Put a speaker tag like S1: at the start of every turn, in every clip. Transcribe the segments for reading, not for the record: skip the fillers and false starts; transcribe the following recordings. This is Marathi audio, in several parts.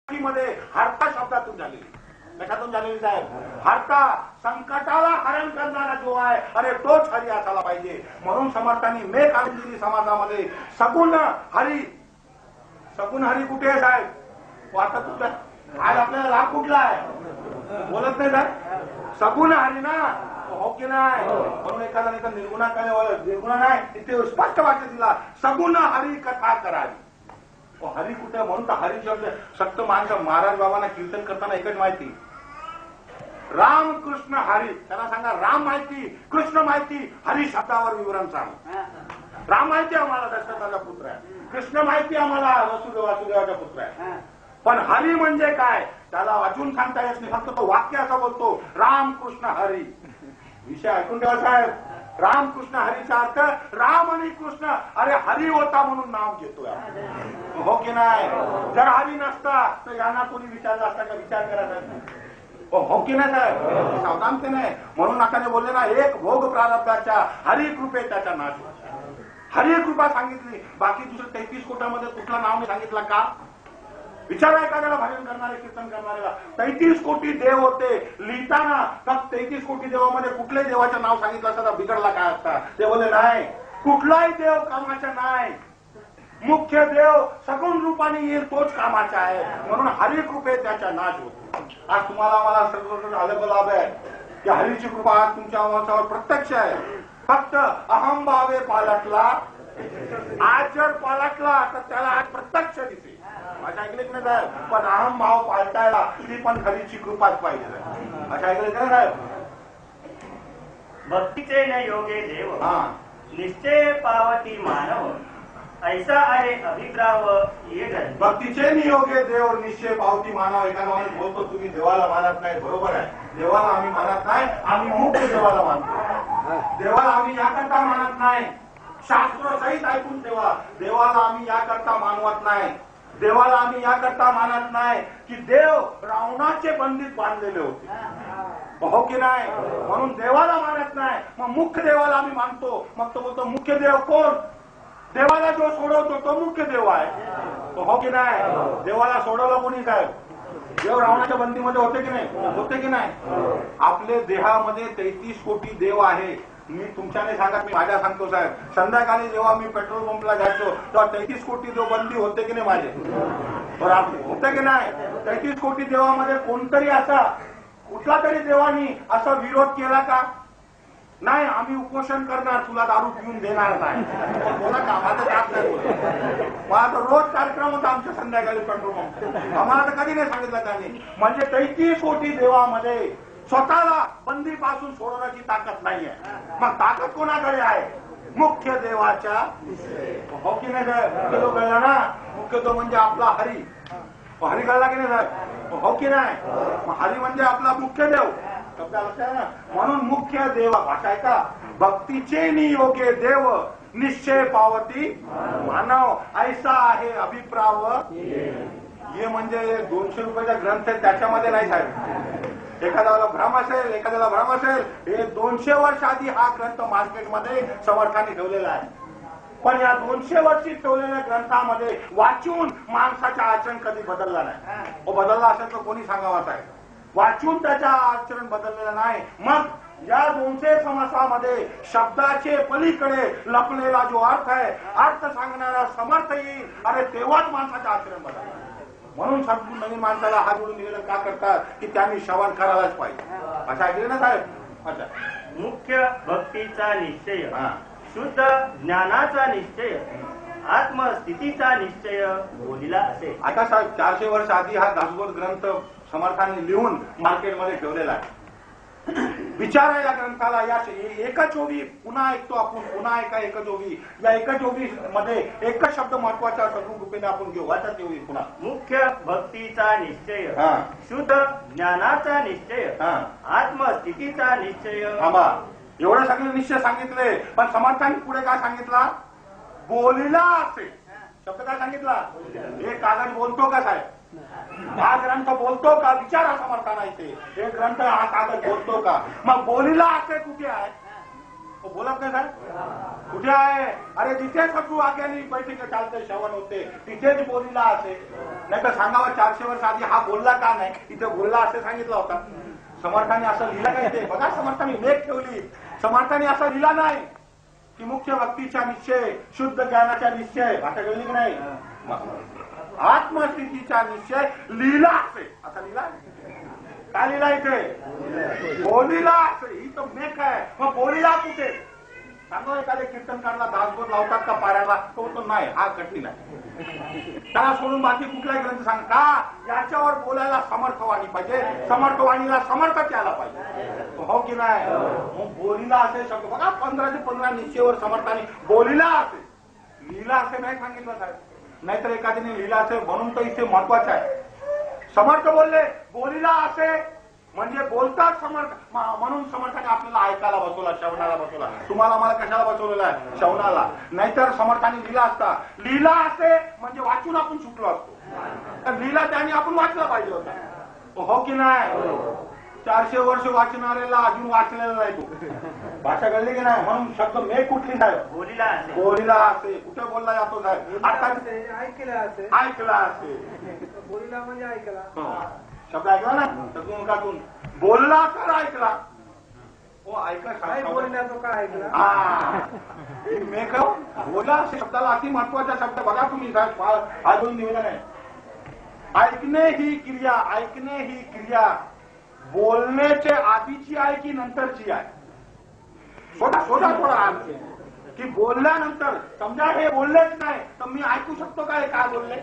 S1: मध्ये हरता शब्दातून झालेली. कशातून झालेली साहेब? हरता. संकटाला हरण करणारा जो आहे, अरे तोच हरी असायला पाहिजे. म्हणून समर्थांनी मेघ आणून दिली समाजामध्ये सगुण हरी. सगुण हरी कुठे आहे साहेब? आता कुठला आज आपल्याला लाभ कुठला आहे? बोलत नाही साहेब. सगुण हरी ना, हो की नाही? म्हणून एखादा नाही तर निर्गुणा नाही, तिथे स्पष्ट वाक्य दिला सगुण हरी कथा करावी. हरी कुठे? म्हणून तर हरी शब्द सक्त माणसं महाराज बाबांना कीर्तन करताना एकच माहिती, राम कृष्ण हरी. त्यांना सांगा राम माहिती, कृष्ण माहिती, हरी शब्दावर विवरण सांग. राम माहिती आम्हाला दशरथाचा पुत्र आहे, कृष्ण माहिती आम्हाला वासुदेवाचा पुत्र आहे, पण हरी म्हणजे काय त्याला अजून सांगता येत नाही. फक्त तो वाक्य असं बोलतो राम कृष्ण हरी. विषय ऐकून ठेवा साहेब. राम कृष्ण हरीचा अर्थ राम आणि कृष्ण. अरे हरी होता म्हणून नाव घेतोय, हो की नाही? जर हरी नसता तर यांना कोणी विचारला असता का? विचार करायचा, हो की नाही साहेब? सावधानते नाही. म्हणून आता बोलले ना, एक भोग प्रारब्धाच्या हरी कृपे त्याचा नाश. हरी कृपा सांगितली, बाकी दुसरं 33 कोटामध्ये कुठलं नाव नाही सांगितलं का? विचारा एखाद्याला भजन करणारे, कीर्तन करणाऱ्याला. 33 कोटी देव होते. लिहिताना तर 33 कोटी देवामध्ये कुठल्याही देवाचं नाव सांगितलं असतं तर बिघडला काय असता? ते बोलले नाही, कुठलाही देव कामाचा नाही, मुख्य देव सगुण रूपाने येईल तोच कामाचा आहे. म्हणून हरी कृपे त्याचा नाश होतो. आज तुम्हाला मला सर्व आलेला लाभ आहे की हरीची कृपा आज तुमच्या माणसावर प्रत्यक्ष आहे. फक्त अहमभावे पालटला, आज जर पालटला तर त्याला आज प्रत्यक्ष दिसेल. अशा ऐकले की नाही साहेब? पण अहम भाव पालटायला ती पण हरीची कृपाच पाहिजे. अशा ऐकले की नाही साहेब?
S2: भक्तीचे न योगे देव निश्चय पावती मानव, ऐसा आहे अभिप्राव ये.
S1: भक्तीचे नियोगे देव निश्चय पावती मानव. एका माणूस बोलतो तुम्ही देवाला मानत नाही, बरोबर आहे. देवाला आम्ही मानत नाही, आम्ही मुख्य देवाला मानतो. देवाला आम्ही याकरता मानत नाही, शास्त्र सहित ऐकून ठेवा. देवाला आम्ही याकरता मानवत नाही, देवाला आम्ही याकरता मानत नाही की देव रावणाचे बंदीत बांधलेले होते, हो की नाही? म्हणून देवाला मानत नाही. मग मुख्य देवाला आम्ही मानतो. मग तो बोलतो मुख्य देव कोण? देवाला जो सोडवतो तो मुख्य देव आहे, हो की नाही? देवाला सोडवलं कोणी साहेब? देव रावणाच्या बंदीमध्ये होते की नाही? होते की नाही? आपले देहामध्ये 33 कोटी देव आहे. मी तुमच्याने सांगत, मी माझ्या सांगतो साहेब. संध्याकाळी जेव्हा मी पेट्रोल पंपला जायचो तेव्हा 33 कोटी देव बंदी होते की नाही माझे? बरोबर होते की नाही? 33 कोटी देवामध्ये कोणतरी असा कुठला तरी देवानी असा विरोध केला का? नाही, आम्ही उपोषण करणार, तुला दारू पिऊन देणार नाही. बोला का? माझं जात नाही बोलत. मला तर रोज कार्यक्रम होता आमच्या संध्याकाळी पेट्रोल पंप. आम्हाला तर कधी नाही सांगितलं त्यांनी. म्हणजे 33 कोटी देवामध्ये स्वतःला बंदीपासून सोडवण्याची ताकद नाहीये. मग ताकद कोणाकडे आहे? मुख्य देवाच्या, हो की नाही साहेब? तो कळला ना, मुख्य तो म्हणजे आपला हरी. हरी कळला की नाही साहेब? हो की नाही? हरी म्हणजे आपला मुख्य देव. शब्द लक्षात ना? म्हणून मुख्य देव भाषा आहे का? भक्तीचे नियोगे देव निश्चय पावती मानव, ऐसा आहे अभिप्राव ये. म्हणजे 200 रुपयाचा ग्रंथ आहे, त्याच्यामध्ये नाही साहेब. एखाद्याला भ्रम असेल, एखाद्याला भ्रम असेल, हे 200 वर्ष आधी हा ग्रंथ मार्केटमध्ये समर्थाने ठेवलेला आहे. पण या 200 वर्षी ठेवलेल्या ग्रंथामध्ये वाचून माणसाचं आचरण कधी बदलला नाही. बदलला असेल तर कोणी सांगावा साहेब? वाचून त्याच्या आचरण बदललेलं नाही. मग या 200 समासामध्ये शब्दाचे पलीकडे लपलेला जो अर्थ आहे, अर्थ सांगणारा समर्थ येईल, अरे तेव्हाच माणसाचं आचरण बदलणार. म्हणून संपूर्ण नवीन माणसाला हात जोडून निवेदन का करतात की त्यांनी श्रवण करायलाच पाहिजे. असं ऐकले ना साहेब? अच्छा.
S2: मुख्य भक्तीचा निश्चय, शुद्ध ज्ञानाचा निश्चय, आत्मस्थितीचा निश्चय बोलिला असे.
S1: आता साहेब 400 वर्ष आधी हा दासबोध ग्रंथ समर्थांनी लिहून मार्केटमध्ये ठेवलेला आहे. विचारा या ग्रंथाला, या एकचोवी पुन्हा ऐकतो आपण, पुन्हा ऐका एकचोवी. या एकचोवी मध्ये एकच शब्द महत्वाचा सगुण रूपेने आपण घेऊ. वाचत येऊ पुन्हा.
S2: मुख्य भक्तीचा निश्चय, शुद्ध ज्ञानाचा निश्चय, आत्मस्थितीचा निश्चय.
S1: एवढे सगळे निश्चय सांगितले, पण समर्थांनी पुढे काय सांगितला? बोलिला असे. शब्द काय सांगितला? हे कागद बोलतो का साहेब? हा ग्रंथ बोलतो का? विचारा समर्थांना इथे. हे ग्रंथ हा कागद बोलतो का? मग बोलिला असे कुठे आहे? तो बोलत नाही साहेब कुठे आहे अरे जिथे सगळू आग्यानी बैठक चालते श्रवण होते तिथेच बोलीला असे नाही तर सांगावा 400 वर्ष आधी हा बोलला का नाही तिथे बोलला असे सांगितलं होता समर्थाने असं लिहिलं काय ते बघा समर्थाने मेघ ठेवली समर्थाने असं लिहिला नाही की मुख्य भक्तीचा निश्चय शुद्ध ज्ञानाचा निश्चय भाषा कळली की नाही आत्मस्थितीचा निश्चय लिहिला असे आता लिहिला काय लिहिला इथे बोलीला असे ही तर मेघ आहे मग बोलीला कुठे सांगू एखाद्या कीर्तनकारला दासबोध लावतात का पाऱ्याला तो नाही हा कठीण आहे त्याला सोडून बाकी कुठलाही ग्रंथ सांग का याच्यावर बोलायला समर्थवाणी पाहिजे समर्थवाणीला समर्थ यायला पाहिजे हो की नाही मग बोलीला असे शब्द बघा 15 ते 15 निश्चयवर समर्थाने बोलीला असे लिहिला असे नाही सांगितलं साहेब नाहीतर एखाद्याने लिहिला असे म्हणून तर इथे महत्वाचं आहे समर्थ बोलले बोलीला असे म्हणजे बोलतात समर्थ म्हणून समर्थाने आपल्याला ऐकायला बसवला श्रवणाला बसवला तुम्हाला मला कशाला बसवलेला आहे श्रवणाला नाहीतर समर्थाने लिहिला असता लिहिला असे म्हणजे वाचून आपण सुटलो असतो तर लिहिला त्याने आपण वाचला पाहिजे होता हो की नाही 400 वर्ष वाचणाऱ्याला अजून वाचलेला नाही तो भाषा कळली की नाही म्हणून शब्द मे कुठली साहेब बोलीला असे कुठे बोलला जातो साहेब आता ऐकला असे
S3: बोलीला म्हणजे ऐकला
S1: शब्द ऐकला ना सद्गुणकातून बोलला तर ऐकला हो ऐका
S3: काय बोलला तो काय ऐकला
S1: मेघ बोला असे शब्दाला अति महत्वाचा शब्द बघा तुम्ही अजून निवेदन आहे ऐकणे ही क्रिया बोलण्याचे आधीची आहे की नंतरची आहे शोधा थोडा आमचे की बोलल्यानंतर समजा हे बोललेच नाही तर मी ऐकू शकतो काय काय बोलले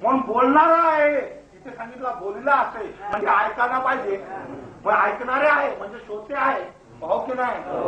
S1: म्हणून बोलणारा आहे इथे सांगितलं बोलला असे म्हणजे ऐकायला पाहिजे मग ऐकणारे आहे म्हणजे श्रोते आहे हो की नाही